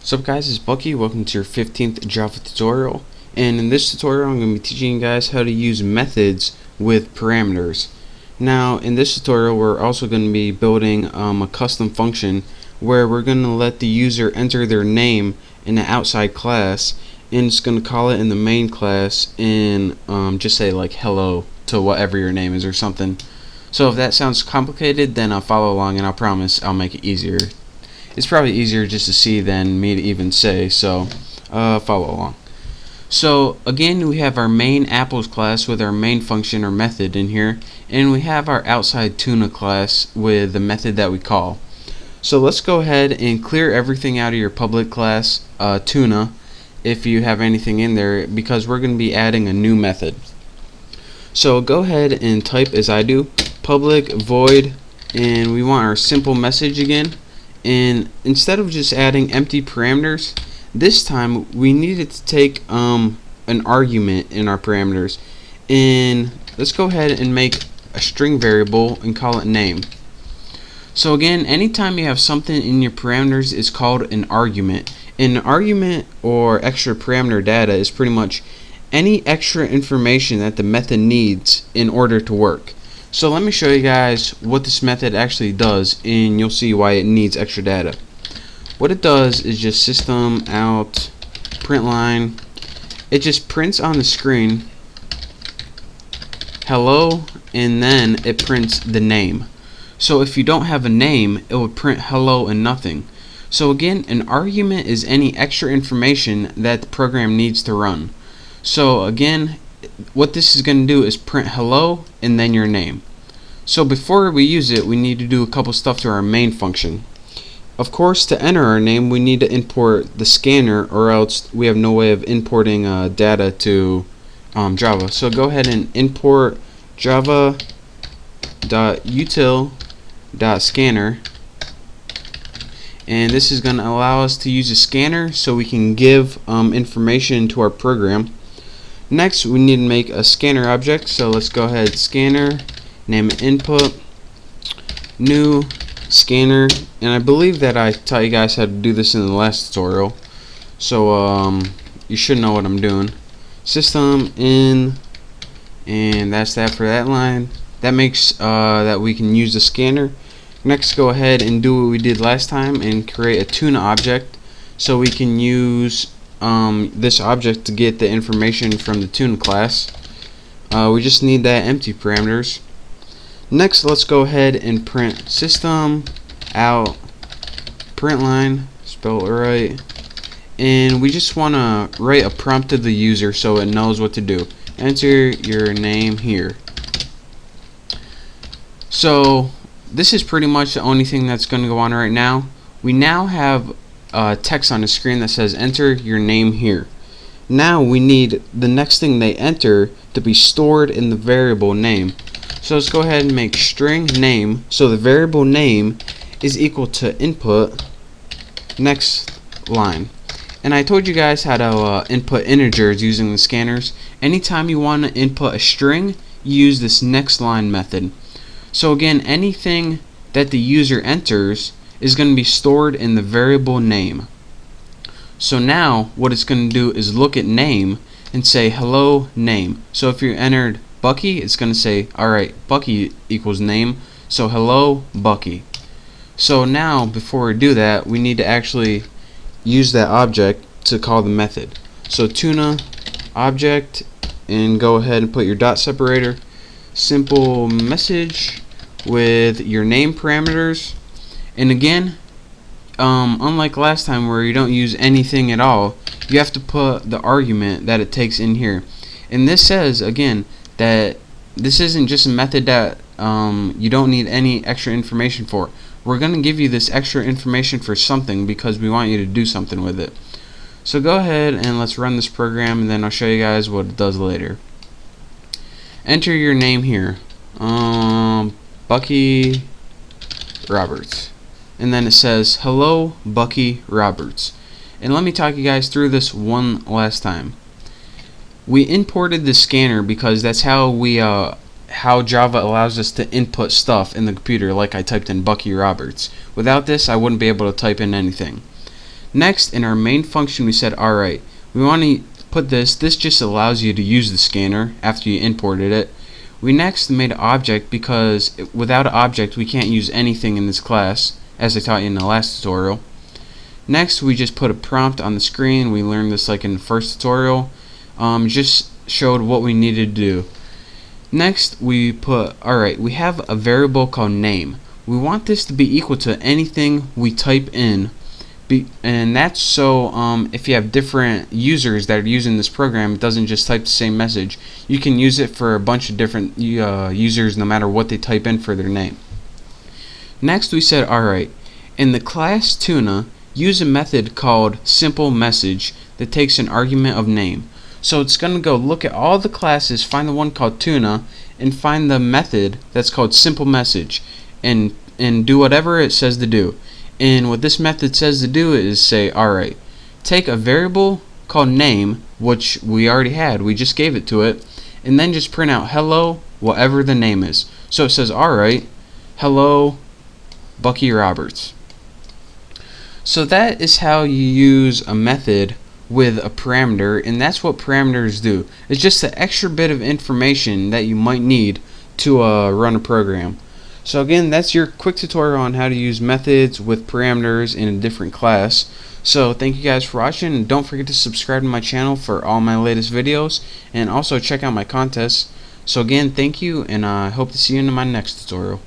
What's up guys, it's Bucky. Welcome to your 15th Java tutorial, and in this tutorial I'm going to be teaching you guys how to use methods with parameters. Now in this tutorial we're also going to be building a custom function where we're going to let the user enter their name in the outside class, and it's going to call it in the main class and just say like hello to whatever your name is or something. So if that sounds complicated, then I'll follow along and I'll promise I'll make it easier. It's probably easier just to see than me to even say, so follow along. So again, we have our main apples class with our main function or method in here, and we have our outside tuna class with the method that we call. So let's go ahead and clear everything out of your public class tuna if you have anything in there, because we're going to be adding a new method. So go ahead and type as I do, public void, and we want our simple message again. And instead of just adding empty parameters, this time we needed to take an argument in our parameters, and let's go ahead and make a string variable and call it name. So again, anytime you have something in your parameters, it's called an argument. An argument or extra parameter data is pretty much any extra information that the method needs in order to work. So let me show you guys what this method actually does, and you'll see why it needs extra data. What it does is just system out print line. It just prints on the screen hello, and then it prints the name. So if you don't have a name, it would print hello and nothing. So again, an argument is any extra information that the program needs to run. So again, what this is going to do is print hello and then your name. So before we use it, we need to do a couple stuff to our main function. Of course, to enter our name, we need to import the scanner, or else we have no way of importing data to Java. So go ahead and import java.util.scanner, and this is going to allow us to use a scanner so we can give information to our program. Next, we need to make a scanner object, so let's go ahead, scanner, name it input, new scanner, and I believe that I taught you guys how to do this in the last tutorial, so you should know what I'm doing. System in, and that's that for that line. That makes that we can use the scanner. Next, go ahead and do what we did last time and create a tuna object so we can use this object to get the information from the tuna class. We just need that empty parameters. Next, let's go ahead and print system out print line, spell it right, and we just want to write a prompt to the user so it knows what to do. Enter your name here. So this is pretty much the only thing that's going to go on right now. We now have text on the screen that says enter your name here. Now we need the next thing they enter to be stored in the variable name. So let's go ahead and make string name, so the variable name is equal to input next line. And I told you guys how to input integers using the scanners. Anytime you want to input a string, you use this next line method. So again, anything that the user enters is going to be stored in the variable name. So now what it's going to do is look at name and say hello name. So if you entered Bucky, it's going to say alright, Bucky equals name, so hello Bucky. So now before we do that, we need to actually use that object to call the method. So tuna object, and go ahead and put your dot separator, simple message with your name parameters. And again, unlike last time where you don't use anything at all, you have to put the argument that it takes in here. And this says again that this isn't just a method that you don't need any extra information for. We're going to give you this extra information for something because we want you to do something with it. So go ahead and let's run this program, and then I'll show you guys what it does later. Enter your name here, Bucky Roberts, and then it says hello Bucky Roberts. And let me talk you guys through this one last time. We imported the scanner because that's how we how Java allows us to input stuff in the computer, like I typed in Bucky Roberts. Without this, I wouldn't be able to type in anything. Next, in our main function, we said, alright, we want to put this just allows you to use the scanner after you imported it. We next made an object because without an object we can't use anything in this class, as I taught you in the last tutorial. Next, we just put a prompt on the screen. We learned this like in the first tutorial. Just showed what we needed to do. Next, we put, alright, we have a variable called name. We want this to be equal to anything we type in. And that's so if you have different users that are using this program, it doesn't just type the same message. You can use it for a bunch of different users no matter what they type in for their name. Next, we said, alright, in the class Tuna, use a method called simpleMessage that takes an argument of name. So it's going to go look at all the classes, find the one called Tuna, and find the method that's called simpleMessage, and do whatever it says to do. And what this method says to do is say, alright, take a variable called name, which we already had, we just gave it to it, and then just print out hello, whatever the name is. So it says, alright, hello, Bucky Roberts. So that is how you use a method with a parameter, and that's what parameters do. It's just an extra bit of information that you might need to run a program. So again, that's your quick tutorial on how to use methods with parameters in a different class. So thank you guys for watching, and don't forget to subscribe to my channel for all my latest videos, and also check out my contests. So again, thank you, and I hope to see you in my next tutorial.